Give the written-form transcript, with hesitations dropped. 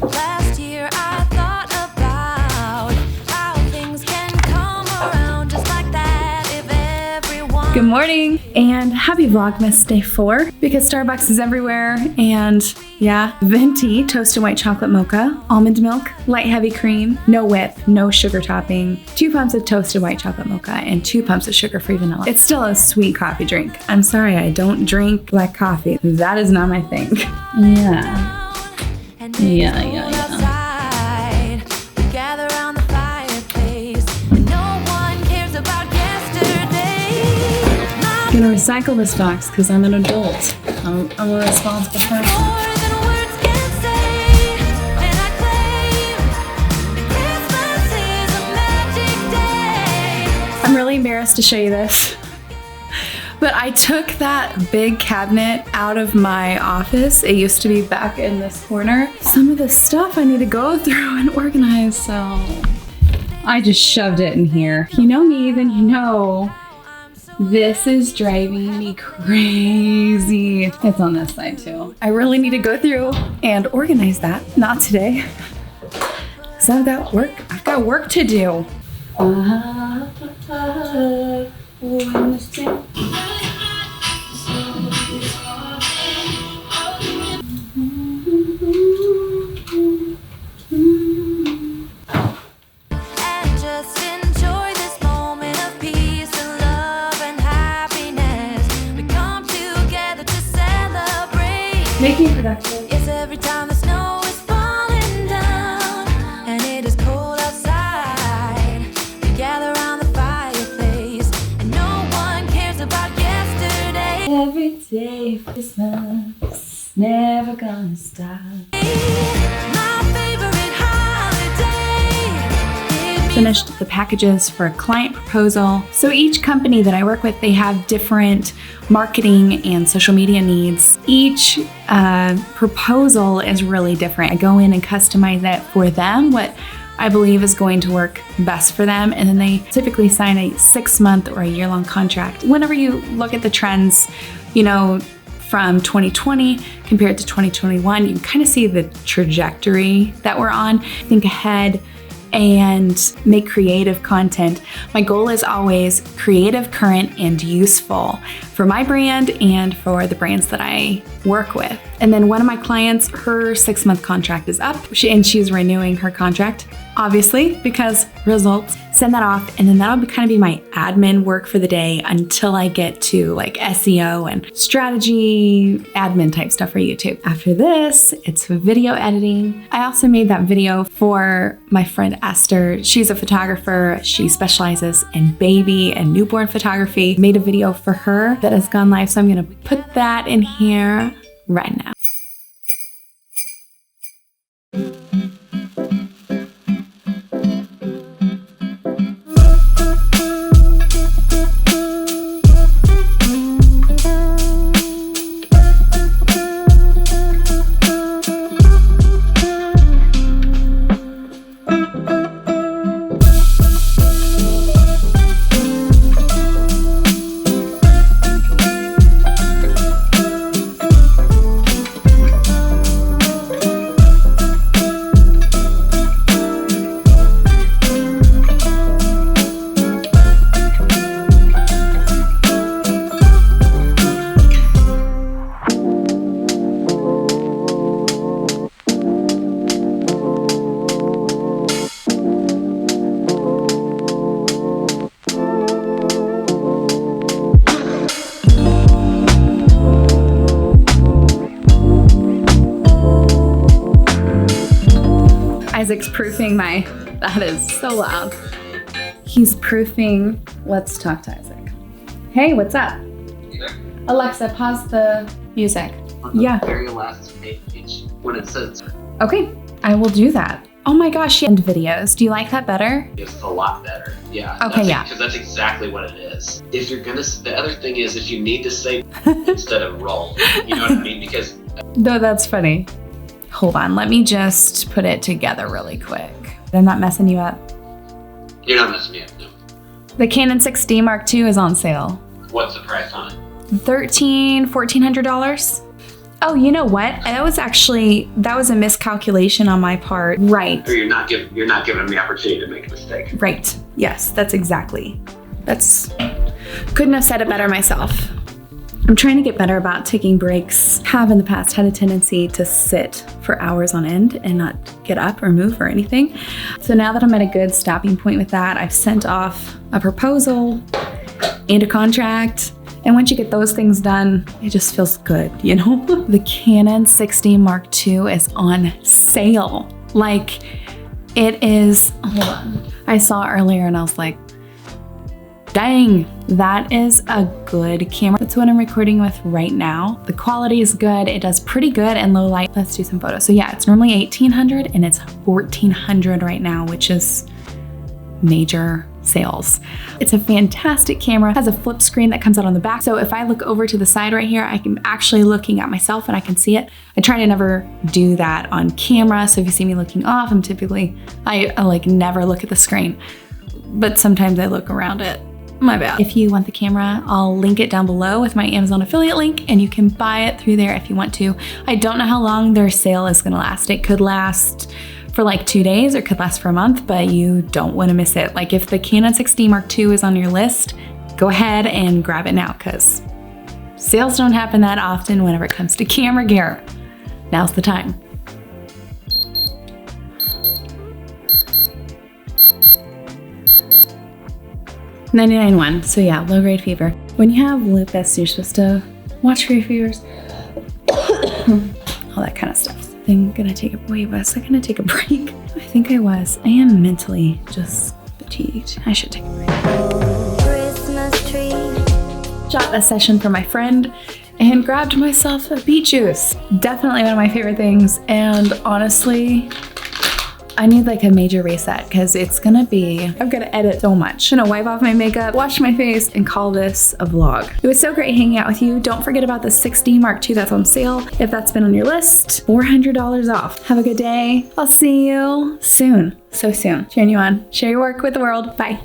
Last year I thought about how things can come around just like that if everyone... Good morning and happy Vlogmas day 4 because Starbucks is everywhere. And yeah, venti toasted white chocolate mocha, almond milk, light heavy cream, no whip, no sugar topping, 2 pumps of toasted white chocolate mocha, and 2 pumps of sugar-free vanilla. It's still a sweet coffee drink. I'm sorry, I don't drink black coffee. That is not my thing. Yeah. I'm gonna recycle this box because I'm an adult. I'm a responsible person. I'm really embarrassed to show you this, but I took that big cabinet out of my office. It used to be back in this corner. Some of the stuff I need to go through and organize, so I just shoved it in here. If you know me, then you know this is driving me crazy. It's on this side too. I really need to go through and organize that. Not today. Because I've got work to do. Make me productive. Yes, every time the snow is falling down and it is cold outside, we gather around the fireplace and no one cares about yesterday. Every day of Christmas, never gonna stop. My favorite holiday. Finished the packages for a client proposal. So each company that I work with, they have different marketing and social media needs. Each proposal is really different. I go in and customize it for them, what I believe is going to work best for them. And then they typically sign a 6-month or a year-long contract. Whenever you look at the trends, you know, from 2020 compared to 2021, you can kind of see the trajectory that we're on. Think ahead and make creative content. My goal is always creative, current, and useful for my brand and for the brands that I work with. And then one of my clients, her 6-month contract is up and she's renewing her contract, obviously, because results. Send that off, and then that'll kind of be my admin work for the day until I get to like SEO and strategy, admin type stuff for YouTube. After this, it's video editing. I also made that video for my friend Esther. She's a photographer. She specializes in baby and newborn photography. Made a video for her that has gone live, so I'm gonna put that in here right now. Isaac's proofing that is so loud. He's proofing, let's talk to Isaac. Hey, what's up? Alexa, pause the music. On the yeah. very last page, when it says. Okay, I will do that. Oh my gosh, and videos. Do you like that better? It's a lot better. Yeah. Okay, yeah. Because that's exactly what it is. If you're gonna, the other thing is if you need to say instead of roll, you know what I mean? Because. No, that's funny. Hold on, let me just put it together really quick. I'm not messing you up. You're not messing me up, no. The Canon 6D Mark II is on sale. What's the price on it? $1,400. Oh, you know what? That was a miscalculation on my part. Right. Or you're not giving them the opportunity to make a mistake. Right. Yes, couldn't have said it better myself. I'm trying to get better about taking breaks. Have in the past had a tendency to sit for hours on end and not get up or move or anything. So now that I'm at a good stopping point with that, I've sent off a proposal and a contract. And once you get those things done, it just feels good, you know? The Canon 6D Mark II is on sale. Like, it is, hold on. I saw it earlier and I was like, dang, that is a good camera. That's what I'm recording with right now. The quality is good. It does pretty good in low light. Let's do some photos. So yeah, it's normally $1,800 and it's $1,400 right now, which is major sales. It's a fantastic camera. It has a flip screen that comes out on the back. So if I look over to the side right here, I'm actually looking at myself and I can see it. I try to never do that on camera. So if you see me looking off, I like never look at the screen, but sometimes I look around it. My bad. If you want the camera, I'll link it down below with my Amazon affiliate link and you can buy it through there if you want to. I don't know how long their sale is gonna last. It could last for like 2 days or could last for a month, but you don't wanna miss it. Like if the Canon 6D Mark II is on your list, go ahead and grab it now because sales don't happen that often whenever it comes to camera gear. Now's the time. $99.1. So yeah, low grade fever. When you have lupus, you're supposed to watch for your fevers, all that kind of stuff. I'm gonna take a break. Was I gonna take a break? I think I was. I am mentally just fatigued. I should take a break. Christmas tree. Shot a session for my friend and grabbed myself a beet juice. Definitely one of my favorite things. And honestly, I need like a major reset because I'm gonna edit so much. I'm gonna wipe off my makeup, wash my face, and call this a vlog. It was so great hanging out with you. Don't forget about the 6D Mark II that's on sale. If that's been on your list, $400 off. Have a good day. I'll see you soon. So soon. Cheering you on. Share your work with the world. Bye.